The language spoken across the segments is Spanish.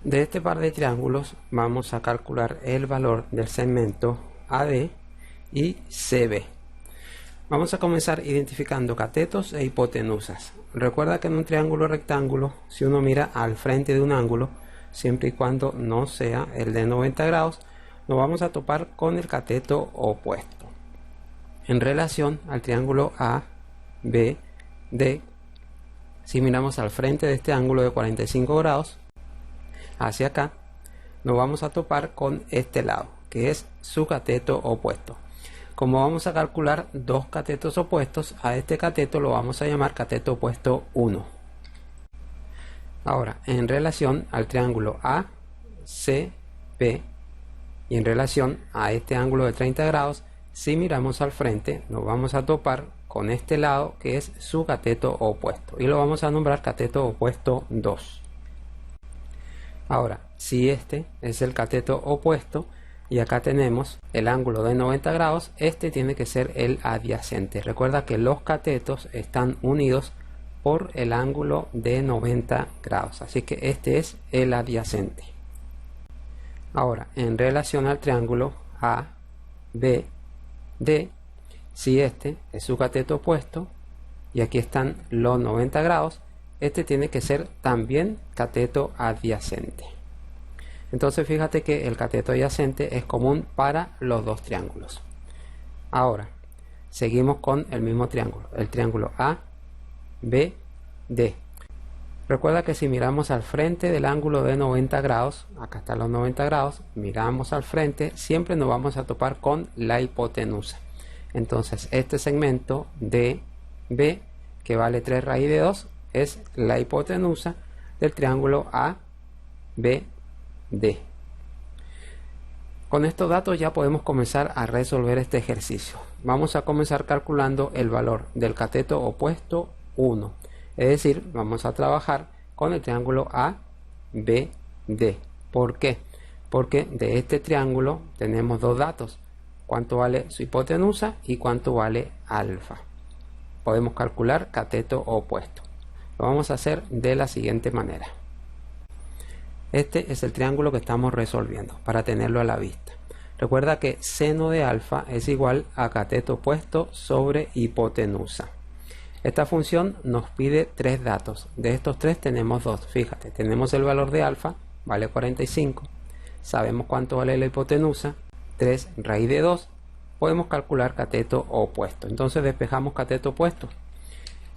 De este par de triángulos vamos a calcular el valor del segmento AD y CB. Vamos a comenzar identificando catetos e hipotenusas. Recuerda que en un triángulo rectángulo, si uno mira al frente de un ángulo, siempre y cuando no sea el de 90 grados, nos vamos a topar con el cateto opuesto. En relación al triángulo ABD, si miramos al frente de este ángulo de 45 grados, hacia acá, nos vamos a topar con este lado, que es su cateto opuesto. Como vamos a calcular dos catetos opuestos, a este cateto lo vamos a llamar cateto opuesto 1. Ahora, en relación al triángulo ACB y en relación a este ángulo de 30 grados, si miramos al frente, nos vamos a topar con este lado, que es su cateto opuesto, y lo vamos a nombrar cateto opuesto 2. Ahora, si este es el cateto opuesto y acá tenemos el ángulo de 90 grados, este tiene que ser el adyacente. Recuerda que los catetos están unidos por el ángulo de 90 grados, así que este es el adyacente. Ahora, en relación al triángulo ABD, si este es su cateto opuesto y aquí están los 90 grados, este tiene que ser también cateto adyacente. Entonces fíjate que el cateto adyacente es común para los dos triángulos. Ahora seguimos con el mismo triángulo, el triángulo ABD. Recuerda que si miramos al frente del ángulo de 90 grados, acá están los 90 grados, miramos al frente, siempre nos vamos a topar con la hipotenusa. Entonces este segmento DB, que vale 3 raíz de 2, es la hipotenusa del triángulo ABD. Con estos datos ya podemos comenzar a resolver este ejercicio. Vamos a comenzar calculando el valor del cateto opuesto 1. Es decir, vamos a trabajar con el triángulo ABD. ¿Por qué? Porque de este triángulo tenemos dos datos: cuánto vale su hipotenusa y cuánto vale alfa. Podemos calcular cateto opuesto. Lo vamos a hacer de la siguiente manera. Este es el triángulo que estamos resolviendo para tenerlo a la vista. Recuerda que seno de alfa es igual a cateto opuesto sobre hipotenusa. Esta función nos pide tres datos. De estos tres tenemos dos. Fíjate, tenemos el valor de alfa, vale 45. Sabemos cuánto vale la hipotenusa, 3 raíz de 2. Podemos calcular cateto opuesto. Entonces despejamos cateto opuesto.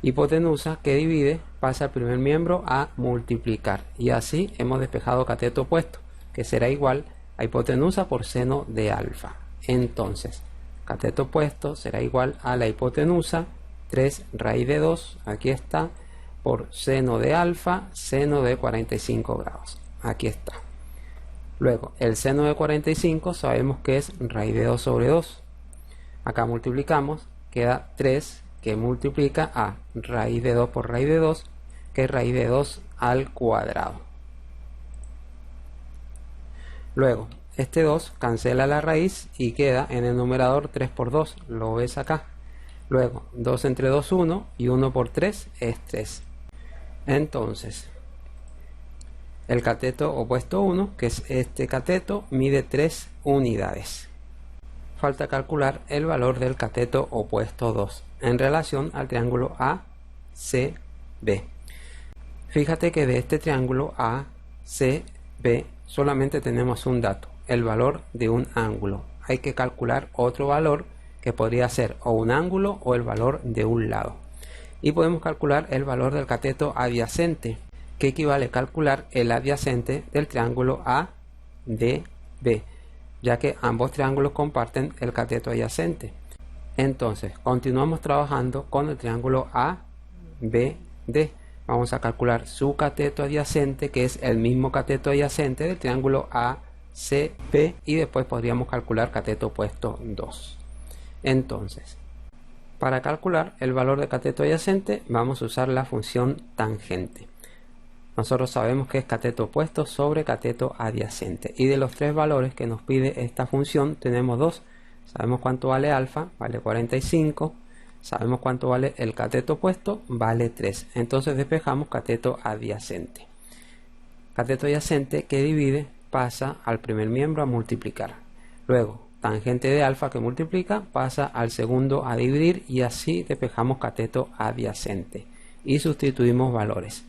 Hipotenusa que divide pasa al primer miembro a multiplicar, y así hemos despejado cateto opuesto, que será igual a hipotenusa por seno de alfa. Entonces cateto opuesto será igual a la hipotenusa 3 raíz de 2, aquí está, por seno de alfa, seno de 45 grados, aquí está. Luego el seno de 45 sabemos que es raíz de 2 sobre 2, acá multiplicamos, queda 3 que multiplica a raíz de 2 por raíz de 2, que es raíz de 2 al cuadrado. Luego este 2 cancela la raíz y queda en el numerador 3 por 2, lo ves acá. Luego 2 entre 2 1 y 1 por 3 es 3. Entonces el cateto opuesto 1, que es este cateto, mide 3 unidades. Falta calcular el valor del cateto opuesto 2 en relación al triángulo ACB. Fíjate que de este triángulo ACB solamente tenemos un dato, el valor de un ángulo. Hay que calcular otro valor que podría ser o un ángulo o el valor de un lado. Y podemos calcular el valor del cateto adyacente, que equivale a calcular el adyacente del triángulo ADB, ya que ambos triángulos comparten el cateto adyacente. Entonces continuamos trabajando con el triángulo ABD. Vamos a calcular su cateto adyacente, que es el mismo cateto adyacente del triángulo ACB, y después podríamos calcular cateto opuesto 2. Entonces, para calcular el valor de cateto adyacente vamos a usar la función tangente. Nosotros sabemos que es cateto opuesto sobre cateto adyacente, y de los tres valores que nos pide esta función tenemos dos. Sabemos cuánto vale alfa, vale 45. Sabemos cuánto vale el cateto opuesto, vale 3. Entonces despejamos cateto adyacente. Cateto adyacente que divide pasa al primer miembro a multiplicar. Luego, tangente de alfa que multiplica pasa al segundo a dividir y así despejamos cateto adyacente y sustituimos valores.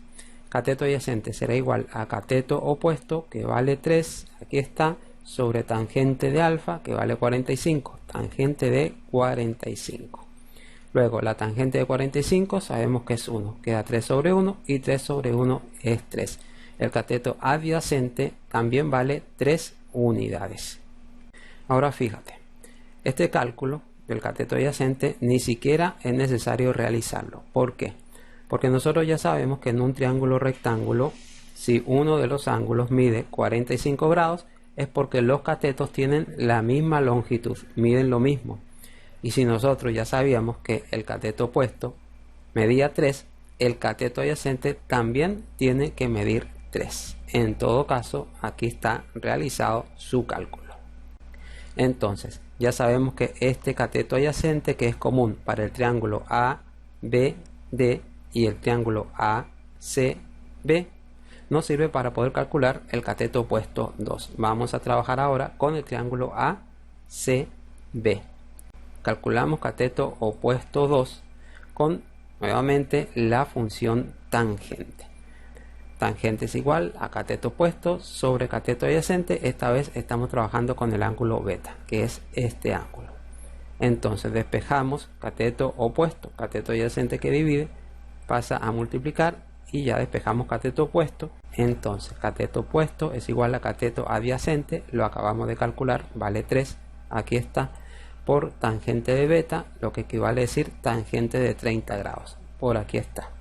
Cateto adyacente será igual a cateto opuesto que vale 3, aquí está, sobre tangente de alfa que vale 45, tangente de 45. Luego la tangente de 45 sabemos que es 1, queda 3 sobre 1 y 3 sobre 1 es 3. El cateto adyacente también vale 3 unidades. Ahora fíjate, este cálculo del cateto adyacente ni siquiera es necesario realizarlo. ¿Por qué? Porque nosotros ya sabemos que en un triángulo rectángulo, si uno de los ángulos mide 45 grados, es porque los catetos tienen la misma longitud, miden lo mismo. Y si nosotros ya sabíamos que el cateto opuesto medía 3, el cateto adyacente también tiene que medir 3. En todo caso, aquí está realizado su cálculo. Entonces, ya sabemos que este cateto adyacente, que es común para el triángulo ABD y el triángulo ACB, nos sirve para poder calcular el cateto opuesto 2. Vamos a trabajar ahora con el triángulo ACB. Calculamos cateto opuesto 2 con nuevamente la función tangente. Tangente es igual a cateto opuesto sobre cateto adyacente. Esta vez estamos trabajando con el ángulo beta, que es este ángulo. Entonces despejamos cateto opuesto, cateto adyacente que divide, pasa a multiplicar y ya despejamos cateto opuesto. Entonces cateto opuesto es igual a cateto adyacente, lo acabamos de calcular, vale 3, aquí está, por tangente de beta, lo que equivale a decir tangente de 30 grados, por aquí está.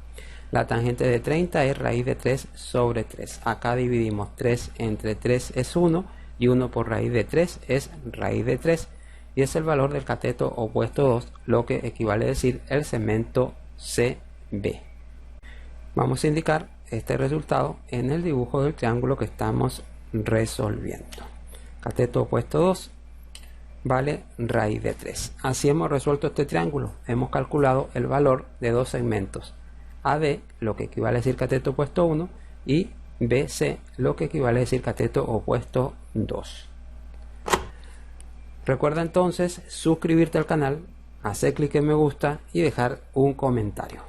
La tangente de 30 es raíz de 3 sobre 3. Acá dividimos 3 entre 3 es 1 y 1 por raíz de 3 es raíz de 3. Y es el valor del cateto opuesto 2, lo que equivale a decir el segmento CB. Vamos a indicar este resultado en el dibujo del triángulo que estamos resolviendo. Cateto opuesto 2 vale raíz de 3. Así hemos resuelto este triángulo. Hemos calculado el valor de dos segmentos. AD, lo que equivale a decir cateto opuesto 1, y BC, lo que equivale a decir cateto opuesto 2. Recuerda entonces suscribirte al canal, hacer clic en me gusta y dejar un comentario.